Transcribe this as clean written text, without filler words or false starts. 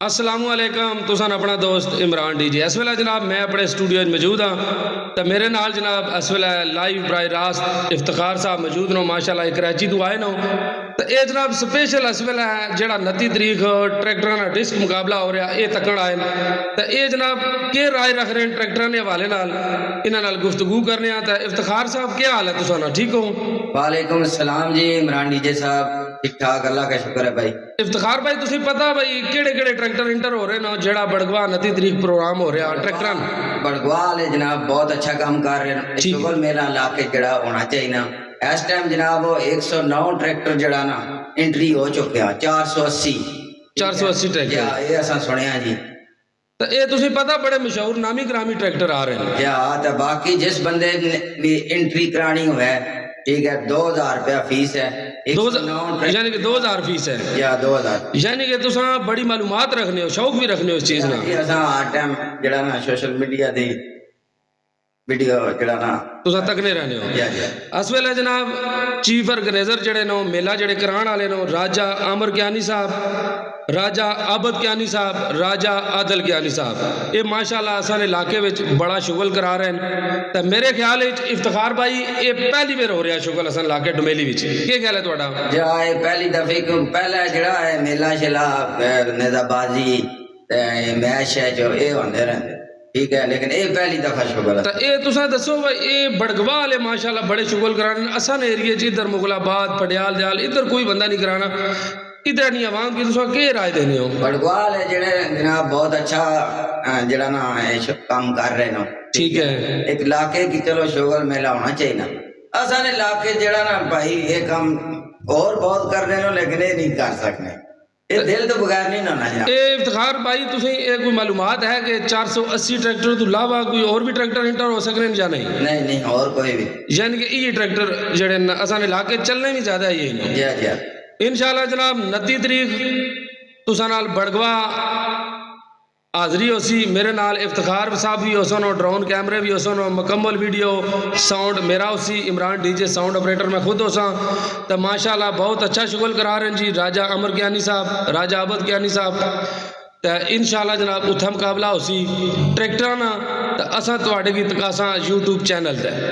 असलामुअलैकुम तुसन अपना दोस्त इमरान डी जी इस वेला जनाब मैं अपने स्टूडियो मौजूद हाँ तो मेरे नाल जनाब इस वेला लाइव बराए रास्त इफ्तिखार साहब मौजूद नो माशाल्लाह कराची तो आए नो तो ये जनाब स्पेशल इस वेला है जड़ा 29 तरीक ट्रैक्टर का डिस्क मुकाबला हो रहा ये तकन आए तो ये जनाब के राय रख रहे हैं ट्रैक्टर के हवाले नाल इन्हां नाल गुफ्तगू करने तो इफ्तिखार साहब क्या हाल है तुसाना ठीक हो? वालेकुम अस्सलाम जी इमरान डीजे साहब ठीक ठाक अल्लाह का शुक्र है भाई। इफ्तिखार भाई तुसी पता भाई केड़े केड़े ट्रैक्टर इंटर हो रहे ना जेड़ा बड़गवा 29 तरीक प्रोग्राम हो रहा ट्रैक्टर बड़गवा वाले जनाब बहुत अच्छा काम कर रहे हैं। शुगर मेला लाके जड़ा होना चाहिए ना इस टाइम जनाब 109 ट्रैक्टर जड़ा ना एंट्री हो चुके हैं 480 ट्रैक्टर ये असा सुनिया जी। तो ये तुसी पता बड़े मशहूर नामी ग्रामी ट्रैक्टर आ रहे हैं या तो बाकी जिस बंदे ने भी एंट्री करानी हो है ठीक है 2000 रुपया फीस है यानी कि 2000 फीस है या 2000 यानी कि तुसा बड़ी मालूमात रखने हो शौक भी रखने हो इस चीज ना असा हर टाइम जड़ा ना सोशल मीडिया दी वीडियो जड़ा ना तुसा तकने रहने हो। इस वेले जनाब चीफ ऑर्गेनाइजर जड़े नो मेला जड़े कराने वाले नो राजा आमर कियानी साहब राजा आबद कियानी साहब राजा आदल कियानी साहब ये माशाल्लाह असन इलाके में बड़ा शुगल करा रहे हैं तो मेरे ख्याल इफ्तिखार भाई ये पहली बार हो रहा शुगल असन इलाके डुमेली विच क्या ख्याल है तुहाडा? जा पहली दफे पहला जड़ा है मेला शिला नेजाबाजी मैच है जो ये होंदे रहंदे ठीक है लेकिन ये पहली दफा शुगल तो ये तुसा दसो भाई ये बड़गवा वाले माशाल्लाह बड़े शुगल कराने असन एरिए च इधर मुगलाबाद पटियाल दयाल इधर कोई बंदा नहीं कराना इधर नहीं आवाम की तुसा के राय देने हो? बड़गवाल है जेड़े जनाब बहुत अच्छा जड़ा ना काम कर रहे ना ठीक है एक इलाके की चलो शुगर मेला होना चाहिए ना असन इलाके जड़ा ना भाई ये काम और बहुत कर रहे हो लेकिन ये नहीं कर सकते ये दिल तो बगैर नहीं होना चाहिए। ये इफ्तिखार भाई तुसी ये कोई मालूमात है कि 480 ट्रैक्टर तो अलावा कोई और भी ट्रैक्टर इंटर हो सकते हैं या नहीं? नहीं और कोई भी यानी कि ये ट्रैक्टर जड़े असन इलाके चलने भी ज्यादा ही है इंशाल्लाह जनाब 29 तरीक तुसा नाल बड़गवा हाजरी हो सी मेरे नाल इफ्तिखार साहब भी हो सन ड्रोन कैमरे भी हो सन मुकम्मल वीडियो साउंड मेरा हो सी इमरान डीजे साउंड ऑपरेटर मैं खुद हो सा तो माशाल्लाह बहुत अच्छा शुगल करा रहे हैं जी राजा अमर कियानी साहब राजा आबद कियानी साहब तो इंशाल्लाह जनाब उत्था मुकाबला हो सी ट्रैक्टर ना तो असा तुहाडे की तकासा यूट्यूब चैनल ते